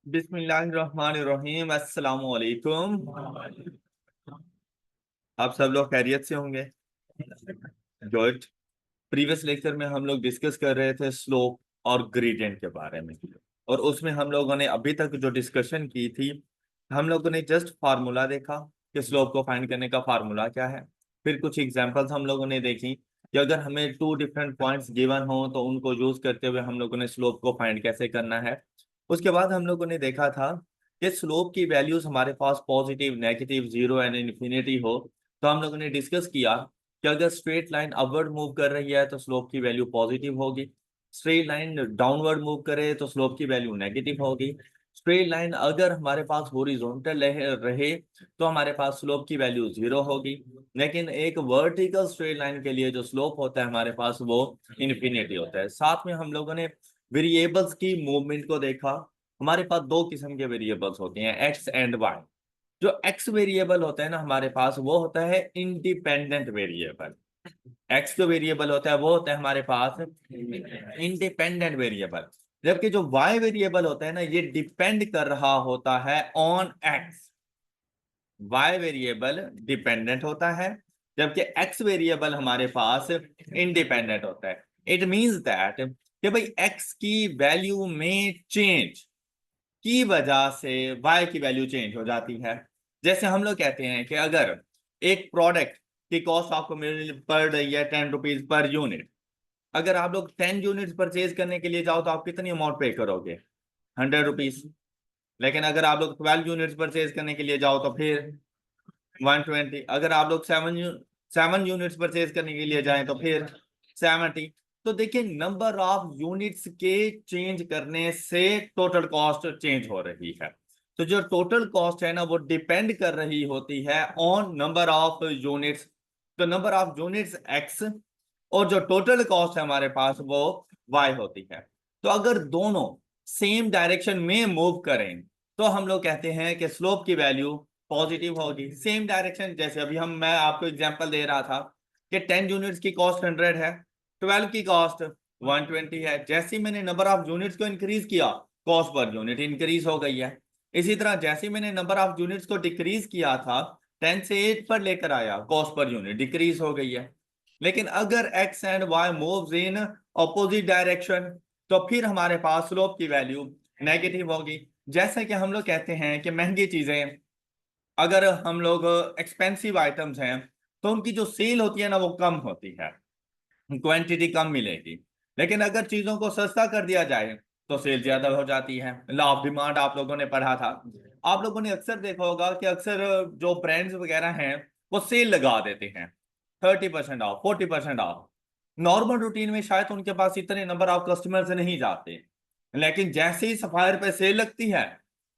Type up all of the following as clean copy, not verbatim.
बिस्मिल्लाहिर्रहमानिर्रहीम, अस्सलाम वालेकुम। आप सब लोग खैरियत से होंगे। गुड। प्रीवियस लेक्चर में हम लोग डिस्कस कर रहे थे स्लोप और ग्रेडियंट के बारे में, और उसमें हम लोगों ने अभी तक जो डिस्कशन की थी, हम लोगों ने जस्ट फार्मूला देखा कि स्लोप को फाइंड करने का फार्मूला क्या है। फिर कुछ एग्जांपल्स हम लोगों ने देखी कि अगर हमें टू डिफरेंट पॉइंट्स गिवन हो तो उनको यूज करते हुए हम लोगों ने स्लोप को फाइंड कैसे करना है। उसके बाद हम लोगों ने देखा था कि स्लोप की वैल्यूज हमारे पास positive, negative, zero and infinity हो, तो हम लोगों ने डिस्कस किया कि अगर स्ट्रेट लाइन अपवर्ड मूव कर रही है तो स्लोप की वैल्यू पॉजिटिव होगी। स्ट्रेट लाइन डाउनवर्ड मूव करे तो स्लोप की वैल्यू नेगेटिव होगी। स्ट्रेट लाइन अगर हमारे पास हॉरिजॉन्टल रहे तो हमारे पास स्लोप की वैल्यू जीरो होगी। लेकिन एक वर्टिकल स्ट्रेट लाइन के लिए जो स्लोप होता है हमारे पास वो इन्फिनिटी होता है। साथ में हम लोगों ने वेरिएबल्स की मूवमेंट को देखा। हमारे पास दो किस्म के वेरिएबल्स होते हैं, एक्स एंड वाई। जो एक्स वेरिएबल होता है ना हमारे पास, वो होता है इंडिपेंडेंट वेरिएबल। एक्स जो वेरिएबल होता है वो होता है हमारे पास इंडिपेंडेंट वेरिएबल। जबकि जो वाई वेरिएबल होता है ना, ये डिपेंड कर रहा होता है on X. Y variable dependent होता है, जबकि एक्स वेरिएबल हमारे पास इंडिपेंडेंट होता है। इट मींस दैट कि भाई एक्स की वैल्यू में चेंज की वजह से वाई की वैल्यू चेंज हो जाती है। जैसे हम लोग कहते हैं कि अगर एक प्रोडक्ट की कॉस्ट आपको मिल पड़ रही है 10 रुपीज पर यूनिट, अगर आप लोग 10 यूनिट परचेज करने के लिए जाओ तो आप कितनी अमाउंट पे करोगे? 100 रुपीज। लेकिन अगर आप लोग 12 यूनिट परचेज करने के लिए जाओ तो फिर 120। अगर आप लोग 7 यूनिट्स परचेज करने के लिए जाएं तो फिर 70। तो देखिए, नंबर ऑफ यूनिट्स के चेंज करने से टोटल कॉस्ट चेंज हो रही है। तो जो टोटल कॉस्ट है ना, वो डिपेंड कर रही होती है ऑन नंबर ऑफ यूनिट्स। तो नंबर ऑफ यूनिट्स एक्स और जो टोटल कॉस्ट है हमारे पास वो वाई होती है। तो अगर दोनों सेम डायरेक्शन में मूव करें तो हम लोग कहते हैं कि स्लोप की वैल्यू पॉजिटिव होगी। सेम डायरेक्शन, जैसे अभी मैं आपको एग्जांपल दे रहा था कि 10 यूनिट्स की कॉस्ट 100 है, 12 की कॉस्ट 120 है। जैसे ही मैंने नंबर ऑफ यूनिट्स को इंक्रीज किया, कॉस्ट पर यूनिट इंक्रीज हो गई है। इसी तरह जैसे ही मैंने नंबर ऑफ यूनिट्स को डिक्रीज किया था, 10 से 8 पर लेकर आया, कॉस्ट पर यूनिट डिक्रीज हो गई है। लेकिन अगर X and Y moves in opposite direction तो फिर हमारे पास स्लोप की वैल्यू नेगेटिव होगी। जैसे कि हम लोग कहते हैं कि महंगी चीजें, अगर हम लोग एक्सपेंसिव आइटम्स हैं तो उनकी जो सेल होती है ना वो कम होती है, क्वांटिटी कम मिलेगी। लेकिन अगर चीजों को सस्ता कर दिया जाए तो सेल ज्यादा हो जाती है। लॉ ऑफ डिमांड आप लोगों ने पढ़ा था। आप लोगों ने अक्सर देखा होगा कि अक्सर जो ब्रांड्स वगैरह हैं वो सेल लगा देते हैं, 30% ऑफ, 40% ऑफ। नॉर्मल रूटीन में शायद उनके पास इतने नंबर ऑफ कस्टमर्स नहीं जाते, लेकिन जैसे ही सफायर पे सेल लगती है,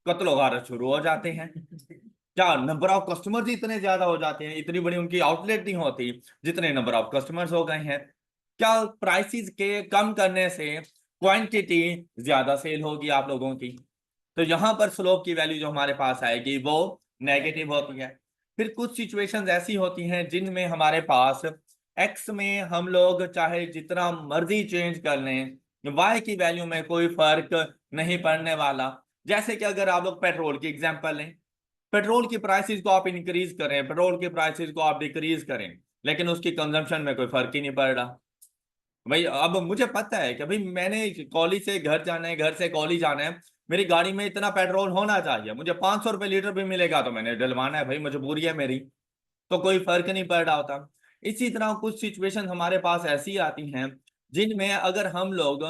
कत्लो गारत शुरू हो जाते हैं। क्या नंबर ऑफ कस्टमर्स इतने ज्यादा हो जाते हैं, इतनी बड़ी उनकी आउटलेट नहीं होती जितने नंबर ऑफ कस्टमर्स हो गए हैं। क्या प्राइसेस के कम करने से क्वांटिटी ज्यादा सेल होगी आप लोगों की? तो यहां पर स्लोप की वैल्यू जो हमारे पास आएगी वो नेगेटिव होती है। फिर कुछ सिचुएशंस ऐसी होती हैं जिनमें हमारे पास एक्स में हम लोग चाहे जितना मर्जी चेंज कर लें, वाई की वैल्यू में कोई फर्क नहीं पड़ने वाला। जैसे कि अगर आप लोग पेट्रोल की एग्जांपल लें, पेट्रोल की प्राइसेस को आप इंक्रीज करें, पेट्रोल की प्राइसेस को आप डिक्रीज करें, लेकिन उसकी कंजम्पशन में कोई फर्क ही नहीं पड़ रहा। भाई अब मुझे पता है कि भाई मैंने कॉलेज से घर जाना है, घर से कॉलेज जाना है, मेरी गाड़ी में इतना पेट्रोल होना चाहिए, मुझे 500 रुपये लीटर भी मिलेगा तो मैंने डलवाना है, भाई मजबूरी है मेरी। तो कोई फर्क नहीं पड़ रहा होता। इसी तरह कुछ सिचुएशन हमारे पास ऐसी आती हैं जिनमें अगर हम लोग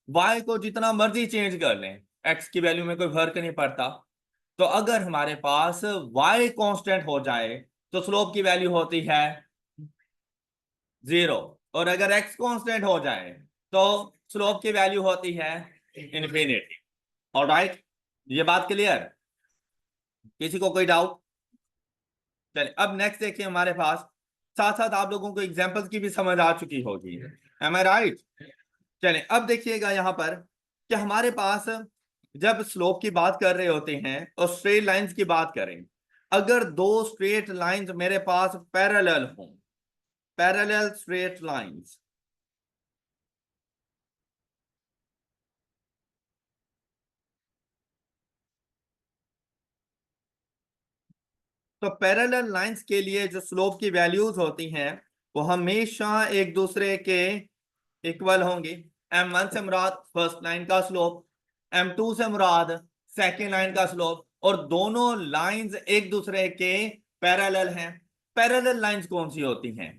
वाई को जितना मर्जी चेंज कर लें, एक्स की वैल्यू में कोई फर्क नहीं पड़ता। तो अगर हमारे पास वाई कांस्टेंट हो जाए तो स्लोप की वैल्यू होती है जीरो, और अगर एक्स कांस्टेंट हो जाए तो स्लोप की वैल्यू होती है इन्फिनिटी। ऑलराइट, ये बात क्लियर? किसी को कोई डाउट? चलिए अब नेक्स्ट देखिए, हमारे पास साथ साथ आप लोगों को एग्जांपल्स की भी समझ आ चुकी होगी। M I right? चलिए अब देखिएगा यहाँ पर कि हमारे पास जब स्लोप की बात कर रहे होते हैं और स्ट्रेट लाइंस की बात करें, अगर दो स्ट्रेट लाइंस मेरे पास पैरेलल हों, पैरेलल स्ट्रेट लाइंस, तो पैरेलल लाइंस के लिए जो स्लोप की वैल्यूज होती हैं वो हमेशा एक दूसरे के इक्वल होंगी। M1 से मुराद फर्स्ट लाइन का स्लोप, M2 से मुराद सेकेंड लाइन का स्लोप, और दोनों लाइंस एक दूसरे के पैरेलल हैं। पैरेलल लाइंस कौन सी होती हैं?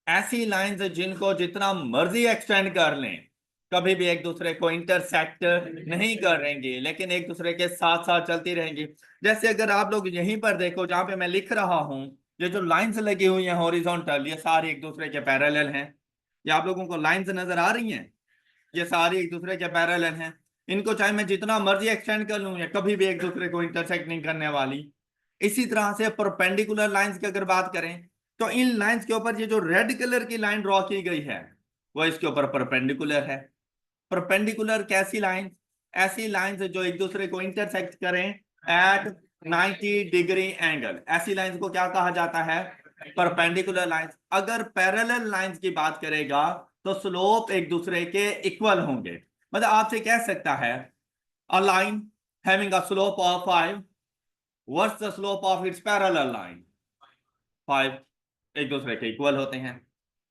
ऐसी लाइंस जिनको जितना मर्जी एक्सटेंड कर लें कभी भी एक दूसरे को इंटरसेक्ट नहीं करेंगी, लेकिन एक दूसरे के साथ साथ चलती रहेंगी। जैसे अगर आप लोग यहीं पर देखो जहां पे मैं लिख रहा हूं, ये जो लाइंस लगी हुई हैं हॉरिजॉन्टल, ये सारी एक दूसरे के पैरेलल हैं। ये आप लोगों को लाइंस नजर आ रही हैं, ये सारी एक दूसरे के पैरेलल हैं। इनको चाहे मैं जितना मर्जी एक्सटेंड कर लूं, ये कभी भी एक दूसरे को इंटरसेक्ट नहीं करने वाली। इसी तरह से परपेंडिकुलर लाइंस की अगर बात करें तो इन लाइंस के ऊपर ये जो रेड कलर की लाइन ड्रॉ की गई है वो इसके ऊपर परपेंडिकुलर है। परपेंडिकुलर कैसी लाइन? ऐसी लाइंस जो एक दूसरे को इंटरसेक्ट करें एट 90 डिग्री एंगल, ऐसी लाइंस को क्या कहा जाता है? Perpendicular lines. अगर पैरेलल लाइंस की बात करेगा तो स्लोप एक दूसरे के इक्वल होंगे। मतलब आपसे कह सकता है a line having a slope of 5, what's the slope of its parallel line? 5। एक दूसरे के इक्वल होते हैं।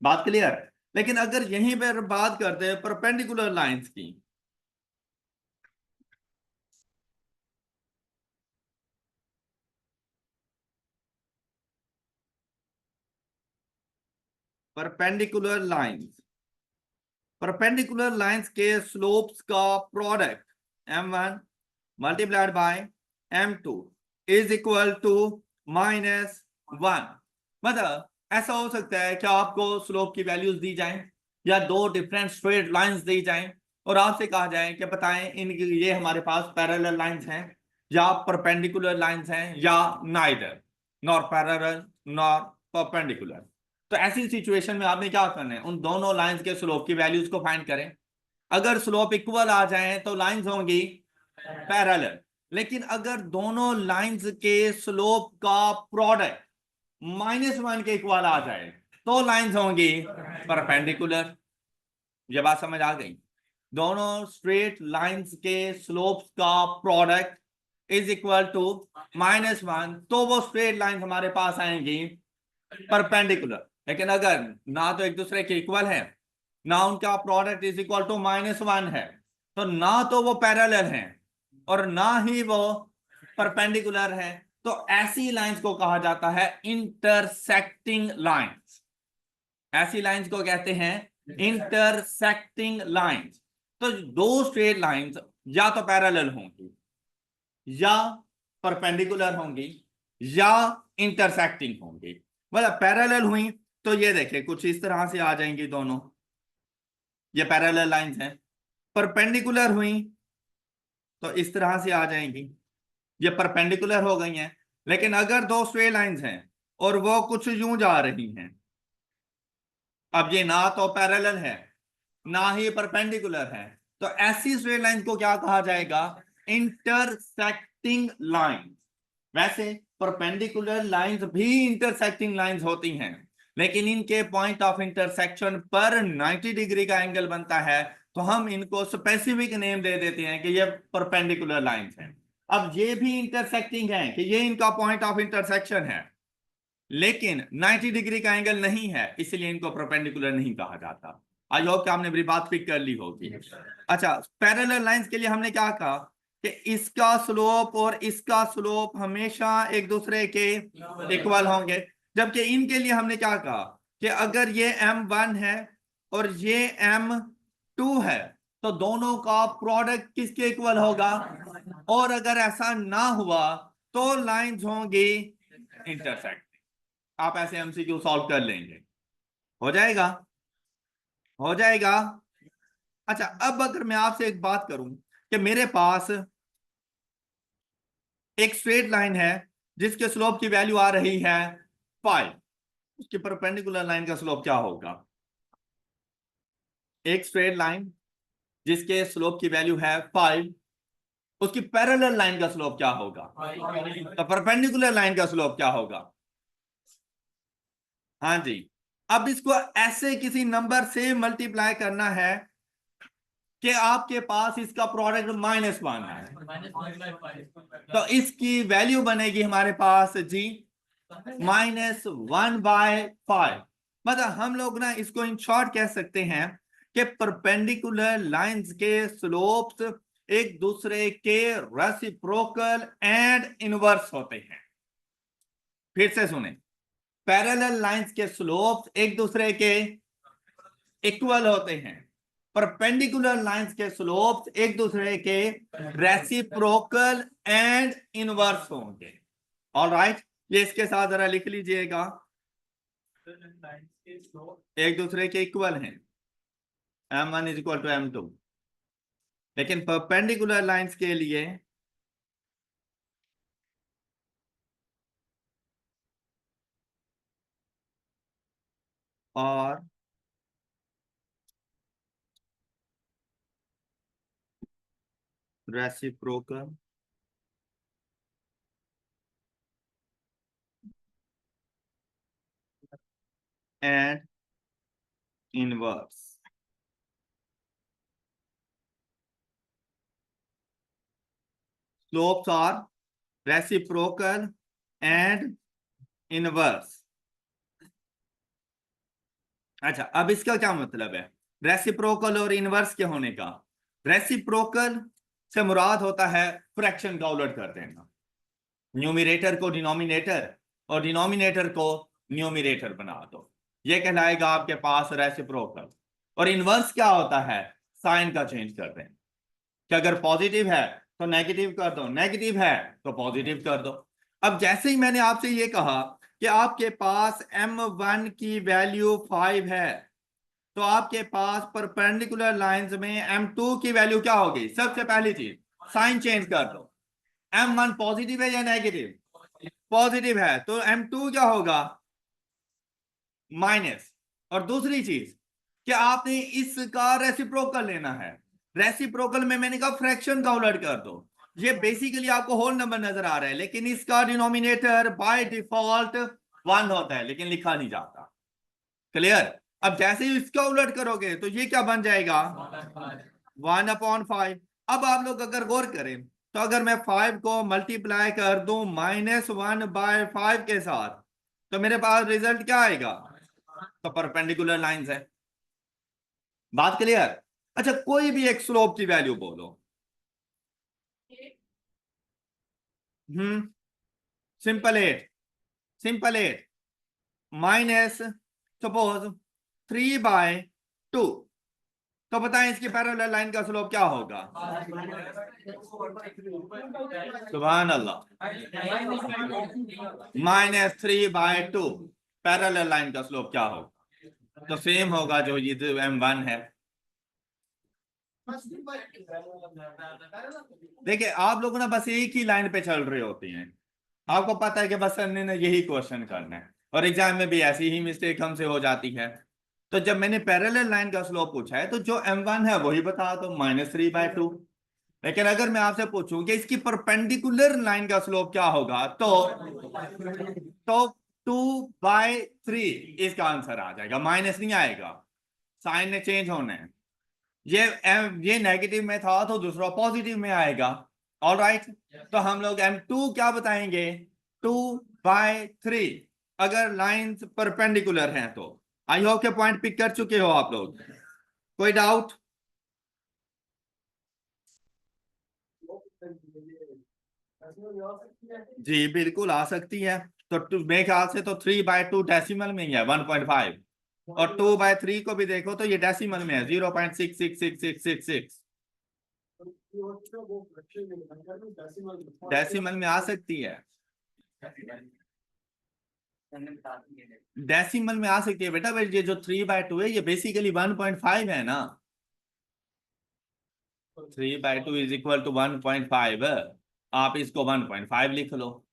बात क्लियर? लेकिन अगर यहीं पर बात करते हैं परपेंडिकुलर लाइंस की, परपेंडिकुलर लाइंस, परपेंडिकुलर लाइंस के स्लोप्स का product M1 multiplied by M2 is equal to -1। मतलब ऐसा हो सकता है कि आपको स्लोप की वैल्यूज दी जाएं या दो डिफरेंट स्ट्रेट लाइंस दी जाएं और आपसे कहा जाए कि बताएं इनकी, ये हमारे पास पैरेलल लाइंस हैं या परपेंडिकुलर लाइंस हैं या neither, nor parallel nor perpendicular. तो ऐसी सिचुएशन में आपने क्या करना है? उन दोनों लाइंस के स्लोप की वैल्यूज को फाइंड करें। अगर स्लोप इक्वल आ जाए तो लाइंस होंगी पैरेलल, लेकिन अगर दोनों लाइंस के स्लोप का प्रोडक्ट -1 के इक्वल आ जाए तो लाइंस होंगी परपेंडिकुलर। ये बात समझ आ गई? दोनों स्ट्रेट लाइंस के स्लोप्स का प्रोडक्ट इज इक्वल टू -1, तो वो स्ट्रेट लाइन हमारे पास आएंगी परपेंडिकुलर। लेकिन अगर ना तो एक दूसरे के इक्वल है, ना उनका प्रोडक्ट इज इक्वल टू -1 है, तो ना तो वो पैरेलल हैं और ना ही वो परपेंडिकुलर है, तो ऐसी लाइंस को कहा जाता है इंटरसेक्टिंग लाइंस। ऐसी लाइंस को कहते हैं इंटरसेक्टिंग लाइंस। तो दो स्ट्रेट लाइंस या तो पैरेलल होंगी या परपेंडिकुलर होंगी या इंटरसेक्टिंग होंगी। मतलब पैरेलल हुई तो ये देखिए कुछ इस तरह से आ जाएंगी दोनों, ये पैरेलल लाइंस हैं। परपेंडिकुलर हुई तो इस तरह से आ जाएंगी, ये परपेंडिकुलर हो गई हैं। लेकिन अगर दो स्ट्रेट लाइंस हैं और वो कुछ यूं जा रही हैं, अब ये ना तो पैरेलल है ना ही परपेंडिकुलर है, तो ऐसी स्ट्रेट लाइंस को क्या कहा जाएगा? Intersecting lines. वैसे परपेंडिकुलर लाइंस भी इंटरसेक्टिंग लाइंस होती हैं, लेकिन इनके पॉइंट ऑफ इंटरसेक्शन पर 90 डिग्री का एंगल बनता है, तो हम इनको स्पेसिफिक नेम दे देते हैं कि ये परपेंडिकुलर लाइंस हैं। अब ये भी इंटरसेक्टिंग है कि ये इनका पॉइंट ऑफ इंटरसेक्शन है, लेकिन 90 डिग्री का एंगल नहीं है, इसलिए इनको परपेंडिकुलर नहीं कहा जाता। आई होप कि आपने मेरी बात पिक कर ली होगी। अच्छा, पैरेलल लाइंस के लिए हमने क्या कहा कि इसका स्लोप और इसका स्लोप हमेशा एक दूसरे के इक्वल होंगे, जबकि इनके लिए हमने क्या कहा कि अगर ये M1 है और ये M2 है तो दोनों का प्रोडक्ट किसके इक्वल होगा, और अगर ऐसा ना हुआ तो लाइंस होंगी इंटरसेक्ट। आप ऐसे MCQ सॉल्व कर लेंगे, हो जाएगा, हो जाएगा। अच्छा, अब अगर मैं आपसे एक बात करूं कि मेरे पास एक स्ट्रेट लाइन है जिसके स्लोप की वैल्यू आ रही है 5, उसकी परपेंडिकुलर लाइन का स्लोप क्या होगा? एक स्ट्रेट लाइन जिसके स्लोप की वैल्यू है 5, उसकी पैरेलल लाइन का स्लोप क्या होगा? तो परपेंडिकुलर लाइन का स्लोप क्या होगा? हाँ जी। अब इसको ऐसे किसी नंबर से मल्टीप्लाई करना है कि आपके पास इसका प्रोडक्ट -1 है, तो इसकी वैल्यू बनेगी हमारे पास जी -1/5। मतलब हम लोग ना इसको इन शॉर्ट कह सकते हैं कि परपेंडिकुलर लाइंस के स्लोप्स एक दूसरे के रेसिप्रोकल एंड इनवर्स होते हैं। फिर से सुने, पैरेलल लाइंस के स्लोप्स एक दूसरे के इक्वल होते हैं, परपेंडिकुलर लाइंस के स्लोप्स एक दूसरे के रेसिप्रोकल एंड इनवर्स होंगे। ऑलराइट, ये इसके साथ जरा लिख लीजिएगा, एक दूसरे के इक्वल हैं, m1 = m2, लेकिन परपेंडिकुलर लाइंस के लिए और रेसिप्रोकल एंड इनवर्स। स्लोप्स और रेसिप्रोकल एंड इनवर्स। अच्छा, अब इसका क्या मतलब है रेसिप्रोकल और इनवर्स के होने का? रेसिप्रोकल से मुराद होता है फ्रैक्शन का उलट कर देना, न्यूमिरेटर को डिनोमिनेटर और डिनोमिनेटर को न्यूमिरेटर बना दो, ये कहलाएगा आपके पास रेसिप्रोकल। और इनवर्स क्या होता है? साइन का चेंज कर दें, कि अगर पॉजिटिव है तो नेगेटिव कर दो, नेगेटिव है तो पॉजिटिव कर दो। अब जैसे ही मैंने आपसे ये कहा कि आपके पास m1 की वैल्यू 5 है, तो आपके पास परपेंडिकुलर लाइंस में m2 की वैल्यू क्या होगी? सबसे पहली चीज साइन चेंज कर दो, m1 पॉजिटिव है या नेगेटिव? पॉजिटिव है, तो m2 क्या होगा? माइनस। और दूसरी चीज कि आपने इसका रेसिप्रोकल लेना है, रेसिप्रोकल में मैंने कहा फ्रैक्शन का उलट कर दो। ये बेसिकली आपको होल नंबर नजर आ रहा है, लेकिन इसका डिनोमिनेटर बाय डिफॉल्ट 1 होता है, लेकिन लिखा नहीं जाता। क्लियर? अब जैसे ही इसका उलट करोगे तो ये क्या बन जाएगा? 1/5। अब आप लोग अगर गौर करें तो अगर मैं 5 को मल्टीप्लाई कर दूं -1/5 के साथ, तो मेरे पास रिजल्ट क्या आएगा? तो परपेंडिकुलर लाइंस है। बात क्लियर? अच्छा, कोई भी एक स्लोप की वैल्यू बोलो। हम्म सिंपल 8, सिंपल 8 माइनस सपोज 3/2, तो बताएं इसकी पैरेलल लाइन का स्लोप क्या होगा? सुभान अल्लाह, -3/2 पैरेलल लाइन का स्लोप क्या होगा? तो सेम होगा जो ये m1 है। देखिए, आप लोग ना बस एक ही लाइन पे चल रहे होते हैं, आपको पता है कि बस सर ने यही क्वेश्चन करना है, और एग्जाम में भी ऐसी ही मिस्टेक हमसे हो जाती है। तो जब मैंने पैरेलल लाइन का स्लोप पूछा है तो जो m1 है वही बता दो, -3/2। लेकिन अगर मैं आपसे पूछूं कि इसकी परपेंडिकुलर लाइन का स्लोप क्या होगा, तो 2/3 इसका आंसर आ जाएगा, माइनस नहीं आएगा, साइन ने चेंज होना है। ये नेगेटिव में था तो दूसरा पॉजिटिव में आएगा। ऑल राइट, तो हम लोग m2 क्या बताएंगे? 2/3, अगर लाइंस परपेंडिकुलर हैं तो। आई होप के पॉइंट पिक कर चुके हो आप लोग। कोई डाउट? जी बिल्कुल आ सकती है। तो मेरे ख्याल से तो 3/2 डेसिमल में ही है, 1.5। और 2/3 को भी देखो तो ये डेसिमल में है, 0.6666666। डेसिमल में आ सकती है, डेसिमल में आ सकती है बेटा। भाई ये जो 3/2 है ये बेसिकली 1.5 है ना, 3/2 = 1.5। आप इसको 1.5 लिख लो।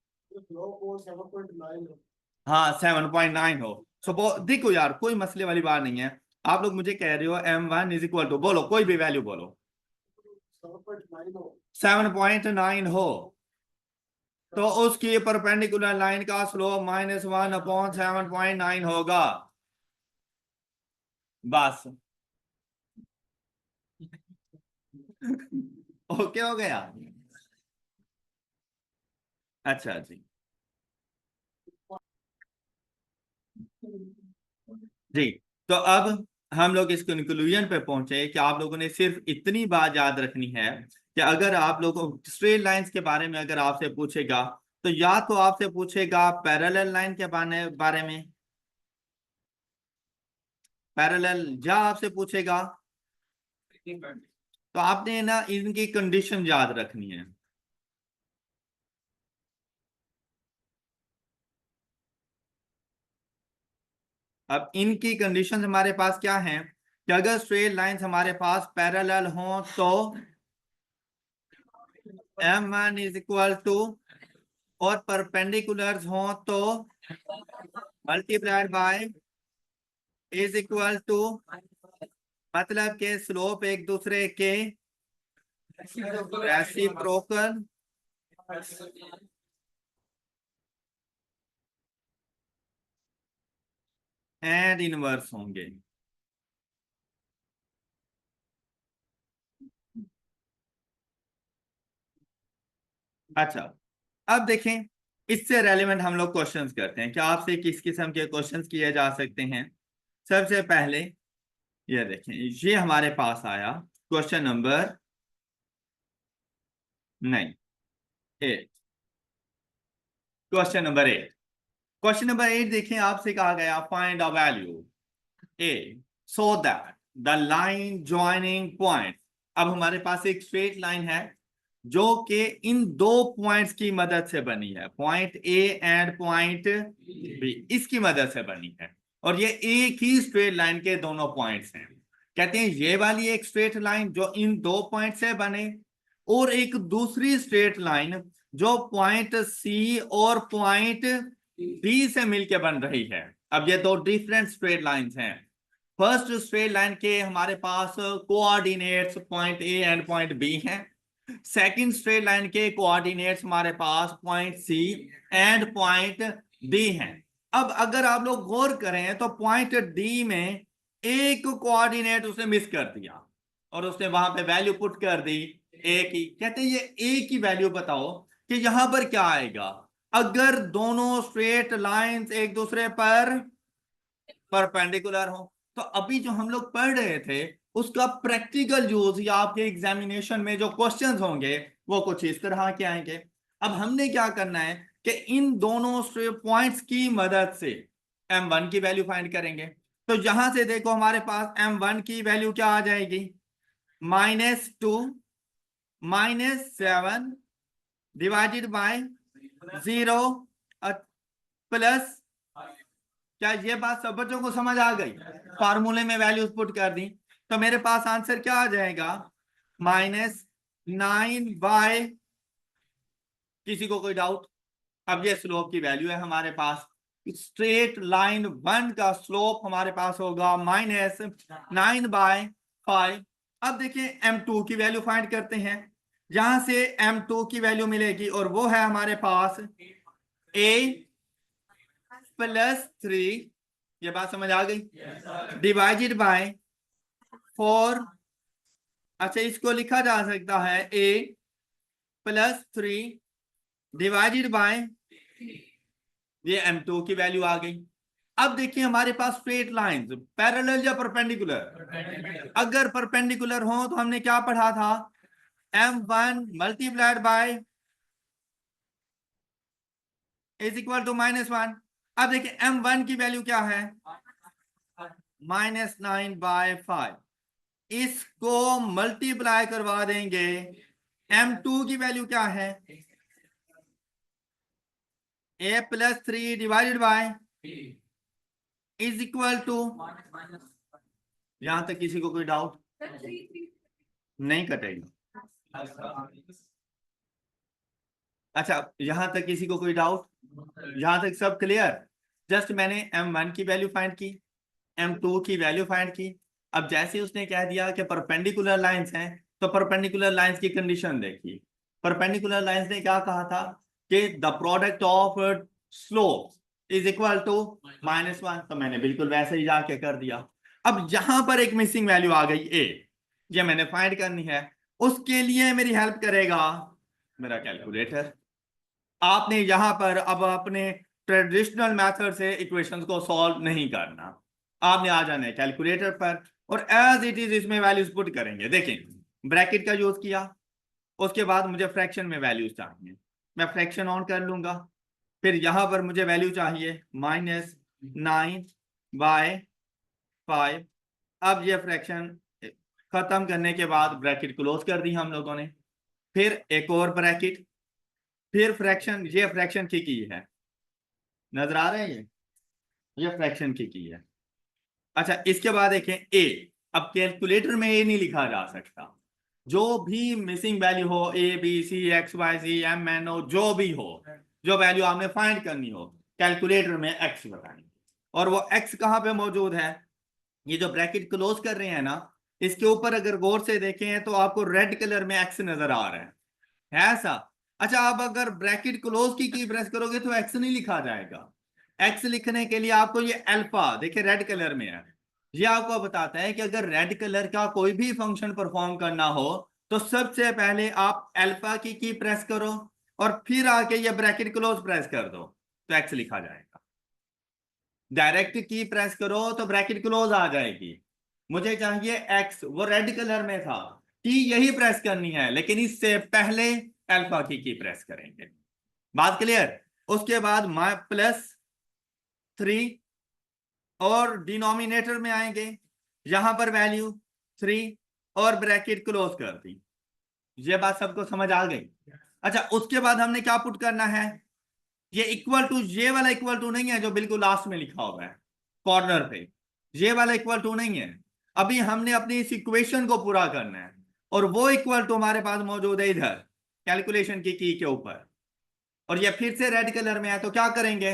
हाँ, 7.9 हो। देखो यार, कोई मसले वाली बात नहीं है। आप लोग मुझे कह रहे हो m1 = बोलो कोई भी वैल्यू बोलो, 7.9 हो, तो उसकी परपेंडिकुलर लाइन का स्लोप -1/7.9 होगा। बस ओके हो गया। अच्छा जी। जी। तो अब हम लोग इस कंक्लूजन पे पहुंचे कि आप लोगों ने सिर्फ इतनी बात याद रखनी है कि अगर आप लोगों स्ट्रेट लाइंस के बारे में अगर आपसे पूछेगा, तो या तो आपसे पूछेगा पैरेलल लाइन के बारे में, पैरेलल, या आपसे पूछेगा, तो आपने ना इनकी कंडीशन याद रखनी है। अब इनकी कंडीशन हमारे पास क्या है कि अगर स्ट्रेट लाइंस हमारे पास पैरेलल हों तो M1 इज इक्वल टू, और परपेंडिकुलर हों तो multiplied by is equal to, मतलब के स्लोप एक दूसरे के रेसिप्रोकल एंड इनवर्स होंगे। अच्छा, अब देखें, इससे रेलिवेंट हम लोग क्वेश्चंस करते हैं कि आपसे किस किस्म के क्वेश्चंस किए जा सकते हैं। सबसे पहले ये देखें, ये हमारे पास आया क्वेश्चन नंबर, नहीं, 8, क्वेश्चन नंबर 8 देखें, आपसे कहा गया find a value A so that the line joining point. अब हमारे पास एक स्ट्रेट लाइन है जो कि इन दो पॉइंट्स की मदद से बनी है, point A and point B, इसकी मदद से बनी है, और ये एक ही स्ट्रेट लाइन के दोनों पॉइंट्स हैं। कहते हैं ये वाली एक स्ट्रेट लाइन जो इन दो पॉइंट से बने, और एक दूसरी स्ट्रेट लाइन जो पॉइंट सी और पॉइंट डी से मिलकर बन रही है। अब ये दो डिफरेंट स्ट्रेट लाइंस हैं। फर्स्ट स्ट्रेट लाइन के हमारे पास coordinates point A and point B हैं। सेकंड स्ट्रेट लाइन के कोऑर्डिनेट्स हमारे पास point C and point D हैं। अब अगर आप लोग गौर करें तो पॉइंट डी में एक कोऑर्डिनेट उसने मिस कर दिया और उसने वहां पे वैल्यू पुट कर दी ए की। कहते हैं ये ए की वैल्यू बताओ कि यहां पर क्या आएगा अगर दोनों स्ट्रेट लाइंस एक दूसरे पर परपेंडिकुलर हो। तो अभी जो हम लोग पढ़ रहे थे उसका प्रैक्टिकल यूज या आपके एग्जामिनेशन में जो क्वेश्चंस होंगे वो कुछ इस तरह के आएंगे। अब हमने क्या करना है कि इन दोनों पॉइंट्स की मदद से M1 की वैल्यू फाइंड करेंगे। तो यहां से देखो हमारे पास M1 की वैल्यू क्या आ जाएगी, -2 -7 डिवाइडेड बाय 0 प्लस, क्या ये बात सब बच्चों को समझ आ गई? फार्मूले में वैल्यूज पुट कर दी तो मेरे पास आंसर क्या आ जाएगा, -9 बाय, किसी को कोई डाउट? अब ये स्लोप की वैल्यू है हमारे पास। स्ट्रेट लाइन 1 का स्लोप हमारे पास होगा -9/5। अब देखिए M2 की वैल्यू फाइंड करते हैं। यहां से M2 की वैल्यू मिलेगी और वो है हमारे पास A+3, ये बात समझ आ गई, डिवाइडेड बाय 4। अच्छा, इसको लिखा जा सकता है A+3 डिवाइडेड बाय, ये M2 की वैल्यू आ गई। अब देखिए हमारे पास स्ट्रेट लाइंस पैरेलल या परपेंडिकुलर, अगर परपेंडिकुलर हो तो हमने क्या पढ़ा था, M1 multiplied by is equal to -1। अब देखिए M1 की वैल्यू क्या है, -9/5। इसको मल्टीप्लाई करवा देंगे, M2 की वैल्यू क्या है, A+3 divided by is equal to, यहां तक किसी को कोई डाउट? नहीं कटेगा। अच्छा, यहां तक किसी को कोई डाउट? यहां तक सब क्लियर? जस्ट मैंने M1 की वैल्यू फाइंड की, M2 की वैल्यू फाइंड की। अब जैसे उसने कह दिया कि परपेंडिकुलर लाइंस हैं, तो परपेंडिकुलर लाइंस की कंडीशन देखी। परपेंडिकुलर लाइंस ने क्या कहा था कि the product of slope is equal to -1, तो मैंने बिल्कुल वैसे ही जाके कर दिया। अब यहां पर एक मिसिंग वैल्यू आ गई A, ये मैंने फाइंड करनी है। उसके लिए मेरी हेल्प करेगा मेरा कैलकुलेटर। आपने यहां पर अब अपने ट्रेडिशनल मेथड से इक्वेशंस को सॉल्व नहीं करना, आपने आ जाना है कैलकुलेटर पर और एज इट इज इसमें वैल्यूज पुट करेंगे। देखें, ब्रैकेट का यूज किया, उसके बाद मुझे फ्रैक्शन में वैल्यूज चाहिए, मैं फ्रैक्शन ऑन कर लूंगा। फिर यहां पर मुझे वैल्यू चाहिए -9/5। अब ये फ्रैक्शन खत्म करने के बाद ब्रैकेट क्लोज कर दी हम लोगों ने, फिर एक और ब्रैकेट, फिर फ्रैक्शन, ये फ्रैक्शन की है, नजर आ रहे हैं ये फ्रैक्शन की है। अच्छा, इसके बाद देखें ए, अब कैलकुलेटर में ए नहीं लिखा जा सकता, जो भी मिसिंग वैल्यू हो, A B C X Y G M N O, जो भी हो, जो वैल्यू आपने फाइंड करनी हो, कैलकुलेटर में एक्स बताएंगे। और वो एक्स कहां पे मौजूद है, ये जो ब्रैकेट क्लोज कर रहे हैं ना, इसके ऊपर अगर गौर से देखें तो आपको रेड कलर में एक्स नजर आ रहा है ऐसा। अच्छा, अब अगर ब्रैकेट क्लोज की प्रेस करोगे तो एक्स नहीं लिखा जाएगा। एक्स लिखने के लिए आपको ये अल्फा, देखिए रेड कलर में है, ये आपको बताता है कि अगर रेड कलर का कोई भी फंक्शन परफॉर्म करना हो तो सबसे पहले आप अल्फा की प्रेस करो और फिर आके ये ब्रैकेट क्लोज प्रेस कर दो तो एक्स लिखा जाएगा। डायरेक्ट की प्रेस करो तो ब्रैकेट क्लोज आ जाएगी। मुझे चाहिए एक्स, वो रेड कलर में था, की यही प्रेस करनी है, लेकिन इससे पहले अल्फा की प्रेस करेंगे। बात क्लियर। उसके बाद +3 और डिनोमिनेटर में आएंगे, यहां पर वैल्यू 3 और ब्रैकेट क्लोज कर दी। ये बात सबको समझ आ गई। अच्छा, उसके बाद हमने क्या पुट करना है, ये इक्वल टू, ये वाला इक्वल टू नहीं है जो बिल्कुल लास्ट में लिखा हुआ है कॉर्नर पे, ये वाला इक्वल टू नहीं है। अभी हमने अपनी इस इक्वेशन को पूरा करना है और वो इक्वल टू हमारे पास मौजूद है इधर कैलकुलेशन की के ऊपर, और ये फिर से रेड कलर में है। तो क्या करेंगे,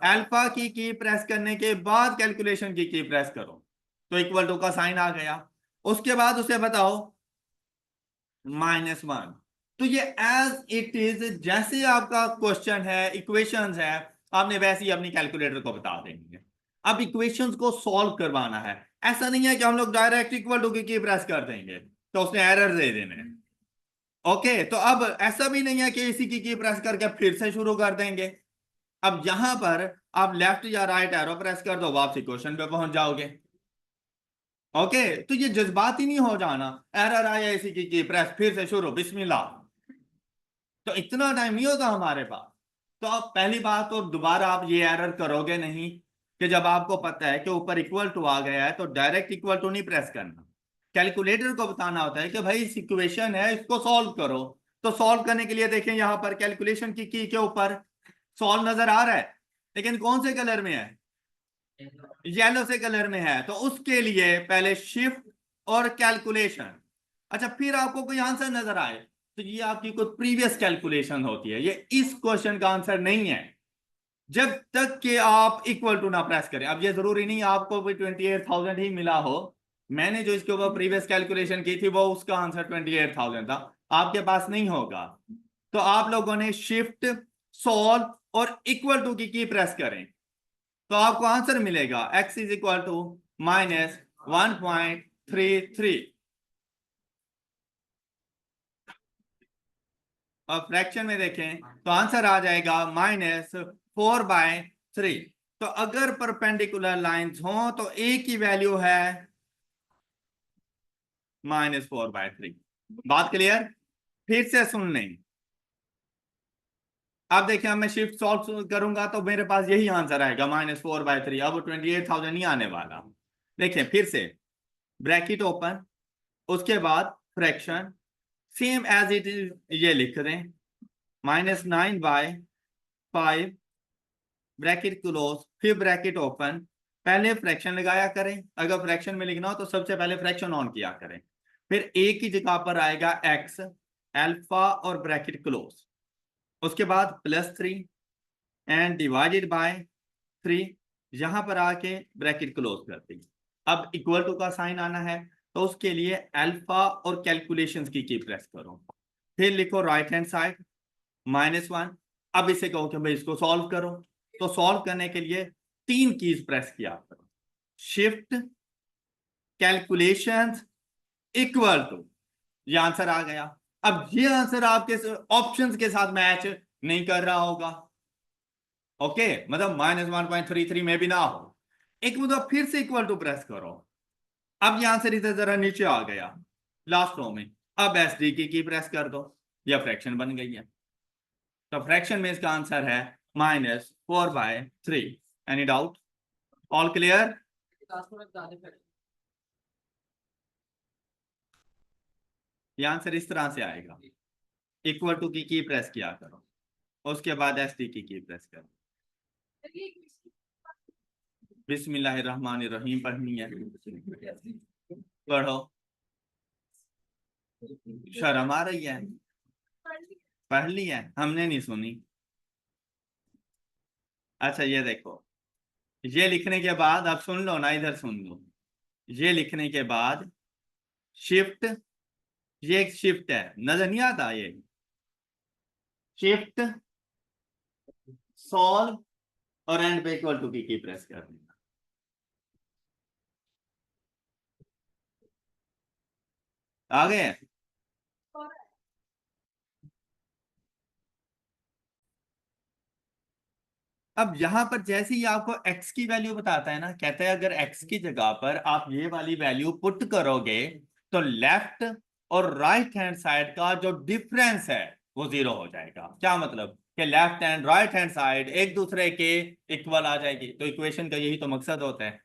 अल्फा की प्रेस करने के बाद कैलकुलेशन की प्रेस करो तो इक्वल टू का साइन आ गया। उसके बाद उसे बताओ -1। तो ये एज इट इज, जैसे आपका क्वेश्चन है, इक्वेशंस है, आपने वैसे ही अपनी कैलकुलेटर को बता देनी है। अब इक्वेशंस को सॉल्व करवाना है, ऐसा नहीं है कि हम लोग डायरेक्ट इक्वल टू की प्रेस कर देंगे तो उसने एरर दे देने। ओके, तो अब ऐसा भी नहीं है कि इसी की प्रेस करके फिर से शुरू कर देंगे। अब यहां पर आप लेफ्ट या राइट एरो प्रेस कर दो, वापसी क्वेश्चन पे पहुंच जाओगे। ओके, तो ये जज्बाती नहीं हो जाना, एरर आया इसी की प्रेस फिर से शुरू बिस्मिल्लाह, तो इतना टाइम नहीं होगा हमारे पास। तो अब पहली बात, तो दोबारा आप ये एरर करोगे नहीं कि जब आपको पता है कि ऊपर इक्वल टू आ गया है तो डायरेक्ट इक्वल टू नहीं प्रेस करना। कैलकुलेटर को बताना होता है कि भाई इस इक्वेशन है, इसको सॉल्व करो। तो सॉल्व करने के लिए देखें, यहां पर कैलकुलेशन की के ऊपर सॉल्व नजर आ रहा है, लेकिन कौन से कलर में है, येलो से कलर में है। तो उसके लिए पहले शिफ्ट और कैलकुलेशन। अच्छा, फिर आपको कोई आंसर नजर आए तो ये आपकी कोई प्रीवियस कैलकुलेशन होती है, ये इस क्वेश्चन का आंसर नहीं है जब तक कि आप इक्वल टू ना प्रेस करें। अब ये जरूरी नहीं आपको भी 28,000 ही मिला हो, मैंने जो इसके ऊपर प्रीवियस कैलकुलेशन की थी वो उसका आंसर 28,000 था, आपके पास नहीं होगा। तो आप लोगों ने शिफ्ट, सॉल्व और इक्वल टू की प्रेस करें तो आपको आंसर मिलेगा x इज इक्वल टू -1.33। और फ्रैक्शन में देखें तो आंसर आ जाएगा -4/3। तो अगर परपेंडिकुलर लाइंस हो तो a की वैल्यू है -4/3। बात क्लियर। फिर से सुन लें, अब देखिए मैं शिफ्ट सॉल्व करूंगा तो मेरे पास यही आंसर आएगा -4/3। अब 28,000 नहीं आने वाला। देखिए फिर से ब्रैकेट ओपन, उसके बाद fraction same as it is, ये लिख दें -9/5 ब्रैकेट क्लोज, फिर ब्रैकेट ओपन। पहले फ्रैक्शन लगाया करें, अगर फ्रैक्शन में लिखना हो तो सबसे पहले फ्रैक्शन ऑन किया करें, फिर ए की जगह पर आएगा एक्स, अल्फा और ब्रैकेट क्लोज, उसके बाद +3 एंड डिवाइडेड बाय 3, यहां पर आके ब्रैकेट क्लोज कर दी। अब इक्वल टू का साइन आना है तो उसके लिए अल्फा और कैलकुलेशंस की प्रेस करो, फिर लिखो राइट हैंड साइड -1। अब इसे कहो कि भाई इसको सॉल्व करो, तो सॉल्व करने के लिए 3 कीज प्रेस किया करो, शिफ्ट, कैलकुलेशंस, इक्वल टू, ये आंसर आ गया। अब ये आंसर आपके ऑप्शंस के साथ मैच नहीं कर रहा होगा, ओके, मतलब -1.33 में भी ना हो। एक मतलब फिर से इक्वल टू प्रेस करो। अब यहां से इधर जरा नीचे आ गया लास्ट रो में। अब एस डी की प्रेस कर दो, या फ्रैक्शन बन गई है। तो फ्रैक्शन में इसका आंसर है -4/3। Any doubt? All clear? ये आंसर इस तरह से आएगा। इक्वल टू की प्रेस किया करो, उसके बाद एस डी की प्रेस करो। बिस्मिल्लाहिर्रहमानिर्रहीम पढ़नी है, पढ़ो। शर्म आ रही है? पढ़ ली है, हमने नहीं सुनी। अच्छा ये देखो, ये लिखने के बाद अब सुन लो ना, इधर सुन लो। ये लिखने के बाद शिफ्ट, ये एक शिफ्ट है, नजर नहीं आता? ये शिफ्ट सॉल्व और एंड पे इक्वल टू की प्रेस कर देना। आ गए? अब यहां पर जैसे ही आपको x की वैल्यू बताता है ना, कहते हैं अगर x की जगह पर आप ये वाली वैल्यू पुट करोगे तो लेफ्ट और राइट हैंड साइड का जो डिफरेंस है वो 0 हो जाएगा। क्या मतलब? कि left and right hand side एक दूसरे के इक्वल आ जाएगी। तो इक्वेशन का यही तो मकसद होता है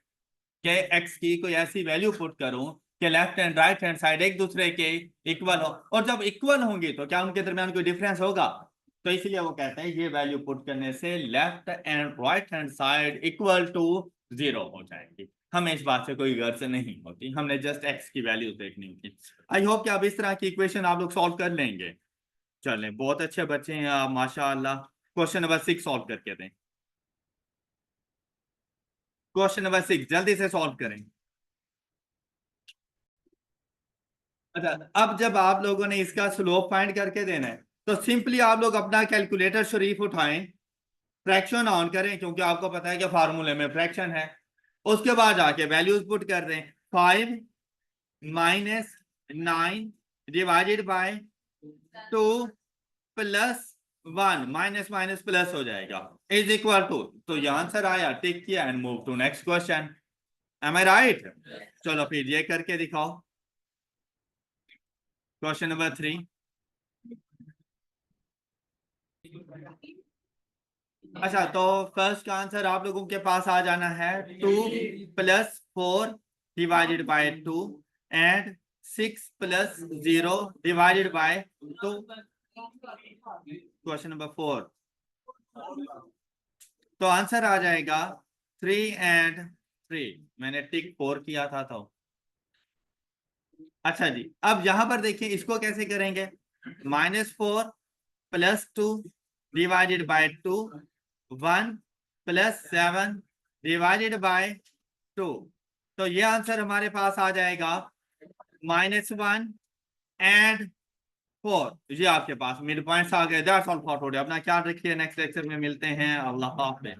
कि x की कोई ऐसी वैल्यू पुट करूं कि left and right hand side एक दूसरे के इक्वल हो, और जब इक्वल होंगी तो क्या उनके दरमियान कोई डिफरेंस होगा? तो इसलिए वो कहते हैं ये वैल्यू पुट करने से left and right hand side equal to 0 हो जाएगी। हमें इस बात से कोई गर्ज नहीं होती, हमने जस्ट x की वैल्यू देखनी होती। आई होप कि आप इस तरह की इक्वेशन आप लोग सॉल्व कर लेंगे। चलें, बहुत अच्छे बच्चे हैं आप माशाअल्लाह। क्वेश्चन नंबर 6 सॉल्व करके दें। क्वेश्चन नंबर 6 जल्दी से सॉल्व करें। अच्छा, अब जब आप लोगों ने इसका स्लोप फाइंड करके देना है तो सिंपली आप लोग अपना कैलकुलेटर शरीफ उठाएं, फ्रैक्शन ऑन करें क्योंकि आपको पता है कि फार्मूले में फ्रैक्शन है। उसके बाद जाके वैल्यूज पुट कर दें। 5 minus 9 divided by 2 plus 1, minus minus plus हो जाएगा, इज इक्वल टू। तो ये आंसर आया, टिक किया and move to next question. Am I right? चलो फिर ये करके दिखाओ। Question number 3। अच्छा, तो फर्स्ट का आंसर आप लोगों के पास आ जाना है 2 + 4 divided by 2 and 6 + 0 divided by 2। Question number 4, तो आंसर आ जाएगा 3 एंड 3। मैंने टिक 4 किया था तो। अच्छा जी, अब यहां पर देखिए इसको कैसे करेंगे। -4 + 2 डिवाइडेड बाय 2, 1 + 7 डिवाइडेड बाय 2। तो ये आंसर हमारे पास आ जाएगा -1 एंड 4। ये आपके पास मिड पॉइंट्स आ गए। That's all for today. अपना ख्याल रखिए, नेक्स्ट लेक्चर में मिलते हैं। अल्लाह हाफिज़।